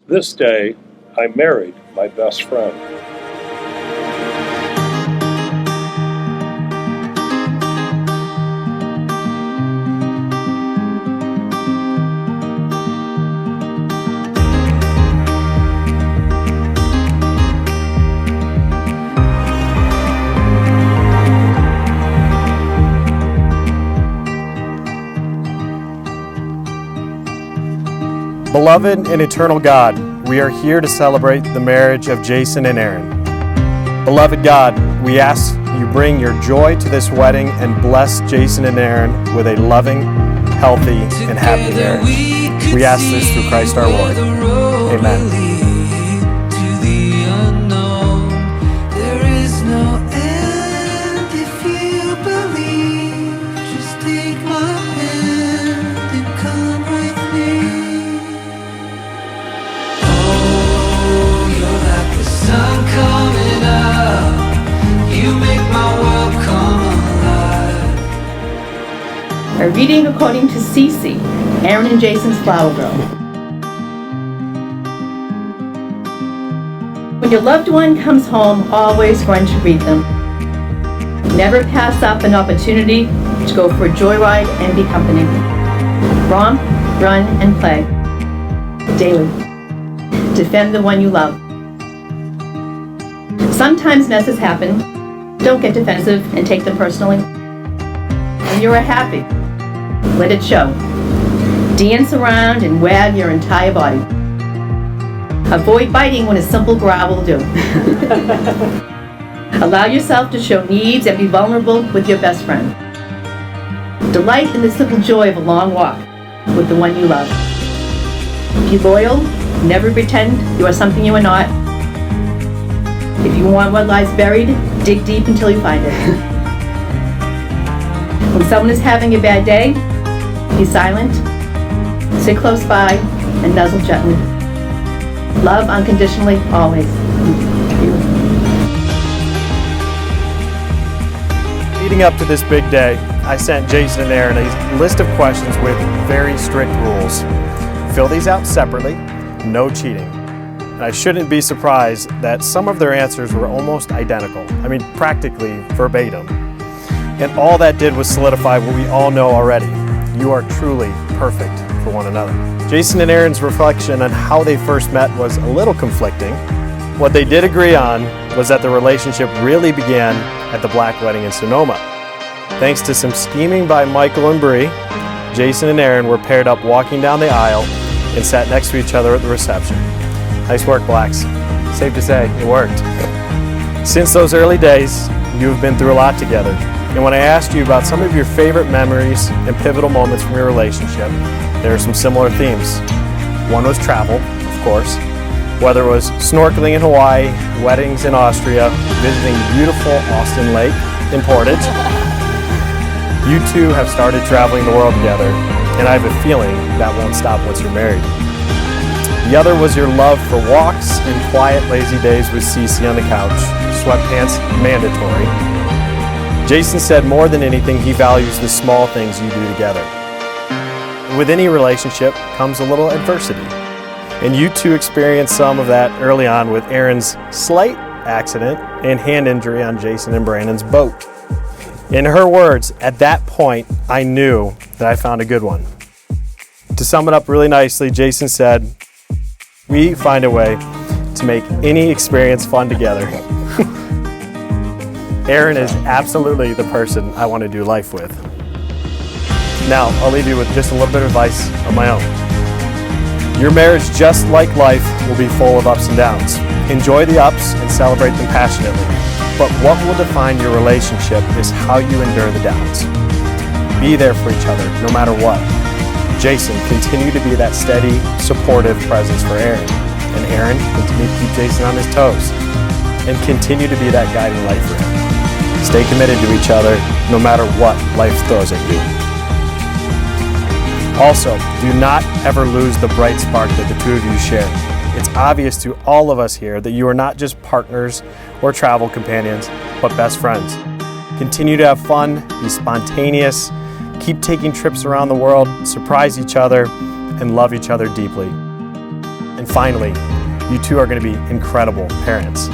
This day, I married my best friend. Beloved and eternal God, we are here to celebrate the marriage of Jason and Erin. Beloved God, we ask you bring your joy to this wedding and bless Jason and Erin with a loving, healthy, and happy marriage. We ask this through Christ our Lord. Amen. A reading according to Cece, Erin and Jason's Flower Girl. When your loved one comes home, always run to greet them. Never pass up an opportunity to go for a joyride and be company. Romp, run, and play. Daily. Defend the one you love. Sometimes messes happen. Don't get defensive and take them personally. When you are happy, let it show. Dance around and wag your entire body. Avoid biting when a simple growl will do. Allow yourself to show needs and be vulnerable with your best friend. Delight in the simple joy of a long walk with the one you love. Be loyal, never pretend you are something you are not. If you want what lies buried, dig deep until you find it. When someone is having a bad day, be silent, sit close by, and nuzzle gently. Love unconditionally, always. Leading up to this big day, I sent Jason and Erin a list of questions with very strict rules. Fill these out separately, no cheating. And I shouldn't be surprised that some of their answers were almost identical. I mean, practically verbatim. And all that did was solidify what we all know already. You are truly perfect for one another. Jason and Erin's reflection on how they first met was a little conflicting. What they did agree on was that the relationship really began at the Black Wedding in Sonoma. Thanks to some scheming by Michael and Bree, Jason and Erin were paired up walking down the aisle and sat next to each other at the reception. Nice work, Blacks. Safe to say, it worked. Since those early days, you have been through a lot together. And when I asked you about some of your favorite memories and pivotal moments from your relationship, there are some similar themes. One was travel, of course. Whether it was snorkeling in Hawaii, weddings in Austria, visiting beautiful Austin Lake in Portage. You two have started traveling the world together, and I have a feeling that won't stop once you're married. The other was your love for walks and quiet, lazy days with Cece on the couch, sweatpants mandatory. Jason said more than anything, he values the small things you do together. With any relationship comes a little adversity. And you two experienced some of that early on with Erin's slight accident and hand injury on Jason and Brandon's boat. In her words, at that point, I knew that I found a good one. To sum it up really nicely, Jason said, "We find a way to make any experience fun together." Erin is absolutely the person I want to do life with. Now, I'll leave you with just a little bit of advice of my own. Your marriage, just like life, will be full of ups and downs. Enjoy the ups and celebrate them passionately. But what will define your relationship is how you endure the downs. Be there for each other, no matter what. Jason, continue to be that steady, supportive presence for Erin. And Erin, continue to keep Jason on his toes. And continue to be that guiding light for him. Stay committed to each other, no matter what life throws at you. Also, do not ever lose the bright spark that the two of you share. It's obvious to all of us here that you are not just partners or travel companions, but best friends. Continue to have fun, be spontaneous, keep taking trips around the world, surprise each other, and love each other deeply. And And finally, you two are going to be incredible parents.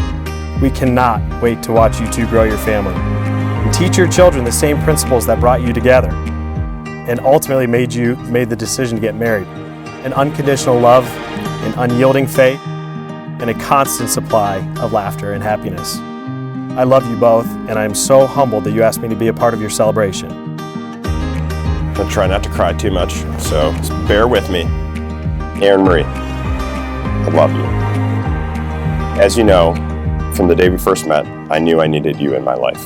We cannot wait to watch you two grow your family and teach your children the same principles that brought you together and ultimately made the decision to get married. An unconditional love, an unyielding faith, and a constant supply of laughter and happiness. I love you both, and I am so humbled that you asked me to be a part of your celebration. I'll try not to cry too much, so just bear with me. Erin Marie, I love you. As you know, from the day we first met, I knew I needed you in my life.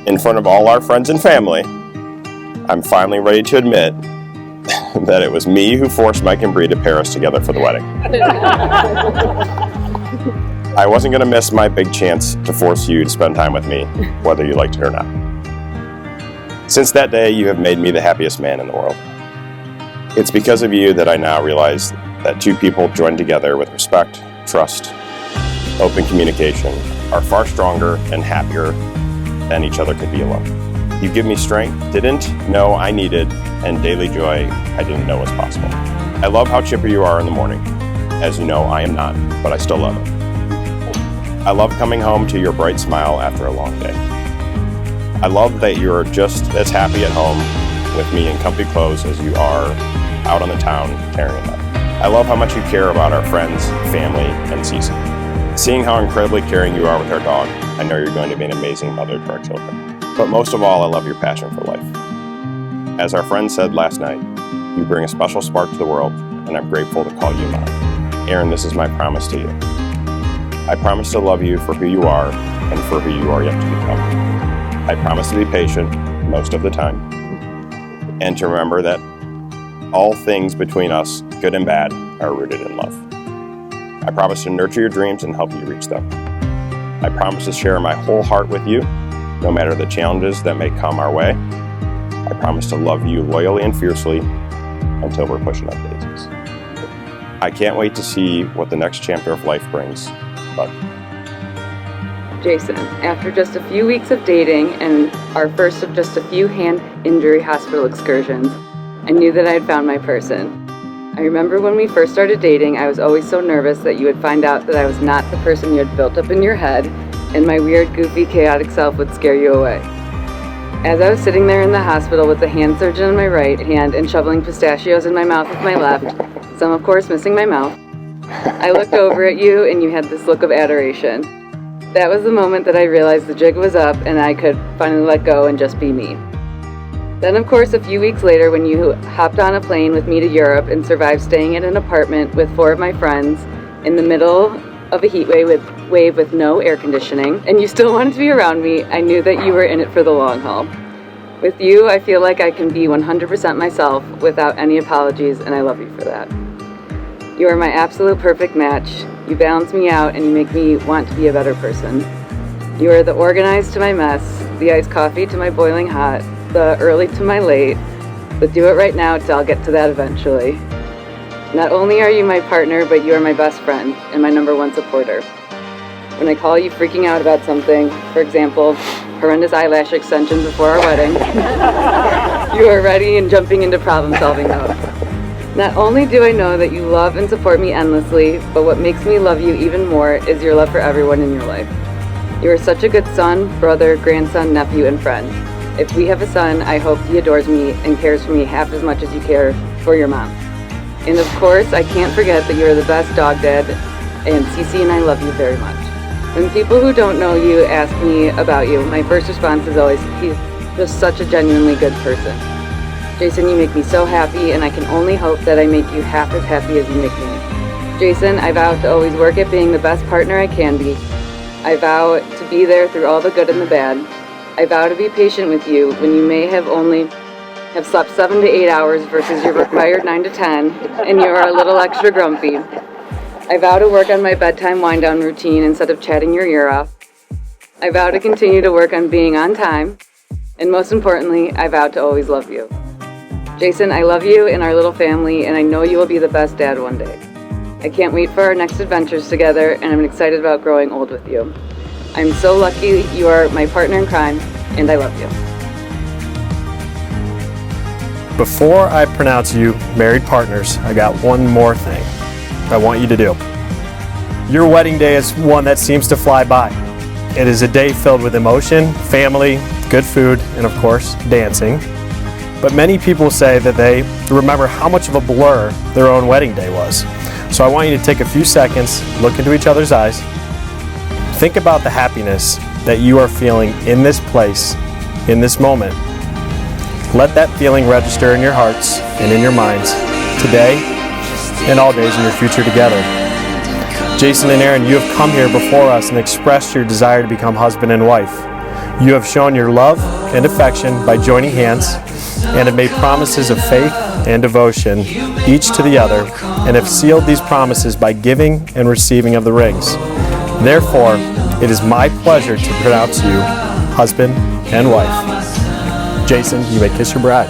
In front of all our friends and family, I'm finally ready to admit that it was me who forced Mike and Bree to pair us together for the wedding. I wasn't going to miss my big chance to force you to spend time with me, whether you liked it or not. Since that day, you have made me the happiest man in the world. It's because of you that I now realize that two people joined together with respect, trust, open communication are far stronger and happier than each other could be alone. You give me strength didn't know I needed and daily joy I didn't know was possible. I love how chipper you are in the morning. As you know, I am not, but I still love it. I love coming home to your bright smile after a long day. I love that you're just as happy at home with me in comfy clothes as you are out on the town tearing it up. I love how much you care about our friends, family, and Cece. Seeing how incredibly caring you are with our dog, I know you're going to be an amazing mother to our children. But most of all, I love your passion for life. As our friend said last night, you bring a special spark to the world, and I'm grateful to call you mine. Erin, this is my promise to you. I promise to love you for who you are and for who you are yet to become. I promise to be patient most of the time, and to remember that all things between us, good and bad, are rooted in love. I promise to nurture your dreams and help you reach them. I promise to share my whole heart with you, no matter the challenges that may come our way. I promise to love you loyally and fiercely until we're pushing up daisies. I can't wait to see what the next chapter of life brings, but Jason, after just a few weeks of dating and our first of just a few hand injury hospital excursions, I knew that I had found my person. I remember when we first started dating, I was always so nervous that you would find out that I was not the person you had built up in your head, and my weird, goofy, chaotic self would scare you away. As I was sitting there in the hospital with the hand surgeon in my right hand and shoveling pistachios in my mouth with my left, some of course missing my mouth, I looked over at you and you had this look of adoration. That was the moment that I realized the jig was up and I could finally let go and just be me. Then of course a few weeks later when you hopped on a plane with me to Europe and survived staying in an apartment with 4 of my friends in the middle of a heat wave with no air conditioning, and you still wanted to be around me, I knew that you were in it for the long haul. With you, I feel like I can be 100% myself without any apologies, and I love you for that. You are my absolute perfect match. You balance me out and you make me want to be a better person. You are the organized to my mess, the iced coffee to my boiling hot, the early to my late, the do it right now till I'll get to that eventually. Not only are you my partner, but you are my best friend and my #1 supporter. When I call you freaking out about something, for example, horrendous eyelash extensions before our wedding, you are ready and jumping into problem-solving mode. Not only do I know that you love and support me endlessly, but what makes me love you even more is your love for everyone in your life. You are such a good son, brother, grandson, nephew, and friend. If we have a son, I hope he adores me and cares for me half as much as you care for your mom. And of course, I can't forget that you are the best dog dad, and Cece and I love you very much. When people who don't know you ask me about you, my first response is always, he's just such a genuinely good person. Jason, you make me so happy, and I can only hope that I make you half as happy as you make me. Jason, I vow to always work at being the best partner I can be. I vow to be there through all the good and the bad. I vow to be patient with you when you may have only slept 7 to 8 hours versus your required 9 to 10, and you are a little extra grumpy. I vow to work on my bedtime wind-down routine instead of chatting your ear off. I vow to continue to work on being on time, and most importantly, I vow to always love you. Jason, I love you and our little family, and I know you will be the best dad one day. I can't wait for our next adventures together, and I'm excited about growing old with you. I'm so lucky you are my partner in crime, and I love you. Before I pronounce you married partners, I got one more thing. I want you to do. Your wedding day is one that seems to fly by. It is a day filled with emotion, family, good food, and of course, dancing. But many people say that they remember how much of a blur their own wedding day was. So I want you to take a few seconds, look into each other's eyes, think about the happiness that you are feeling in this place, in this moment. Let that feeling register in your hearts and in your minds today and all days in your future together. Jason and Erin, you have come here before us and expressed your desire to become husband and wife. You have shown your love and affection by joining hands and have made promises of faith and devotion, each to the other, and have sealed these promises by giving and receiving of the rings. Therefore, it is my pleasure to pronounce you husband and wife. Jason, you may kiss your bride.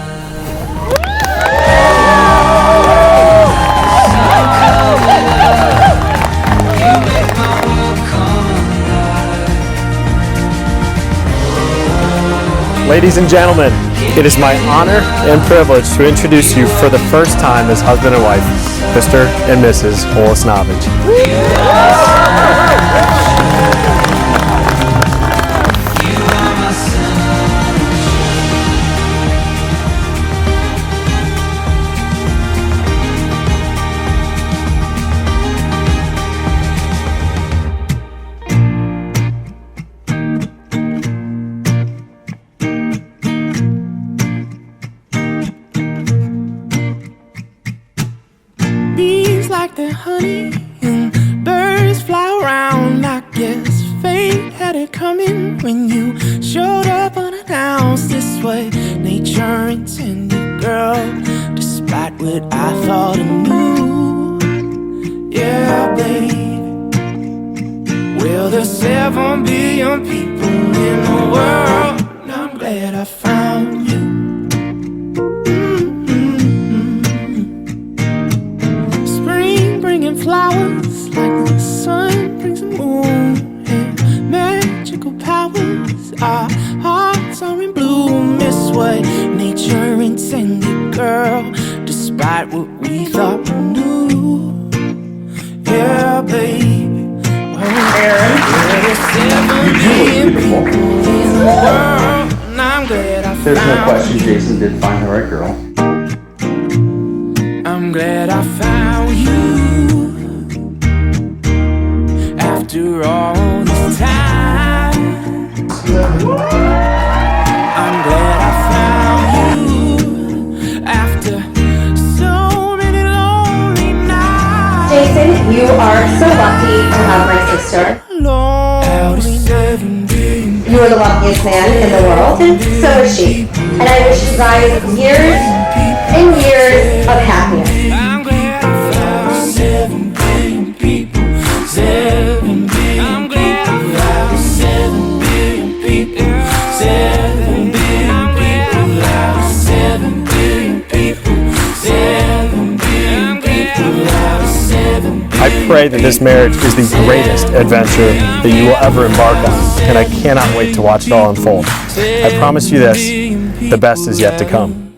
Ladies and gentlemen, it is my honor and privilege to introduce you for the first time as husband and wife, Mr. and Mrs. Olesnovich. Like the honey and birds fly around. I guess fate had it coming when you showed up unannounced. This way nature intended, girl, despite what I thought I knew. Yeah, babe. Well, there's 7 billion people in the world, and I'm glad I found you. Flowers like the sun brings the moon, and magical powers. Our hearts are in bloom. This way nature intended, girl, despite what we thought we knew. Yeah, baby. There's no question Jason did find the right girl. I'm glad I found you. After all this time, I'm glad I found you. After so many lonely nights. Jason, you are so lucky to have my sister. You are the luckiest man in the world, and so is she. And I wish you guys years and years of happiness. I'm glad I found 7 billion people. 7 billion. I'm glad I found 7 billion people. 7 billion people. 7 billion people. 7 billion people. 7 billion. I pray that this marriage is the greatest adventure that you will ever embark on, and I cannot wait to watch it all unfold. I promise you this, the best is yet to come.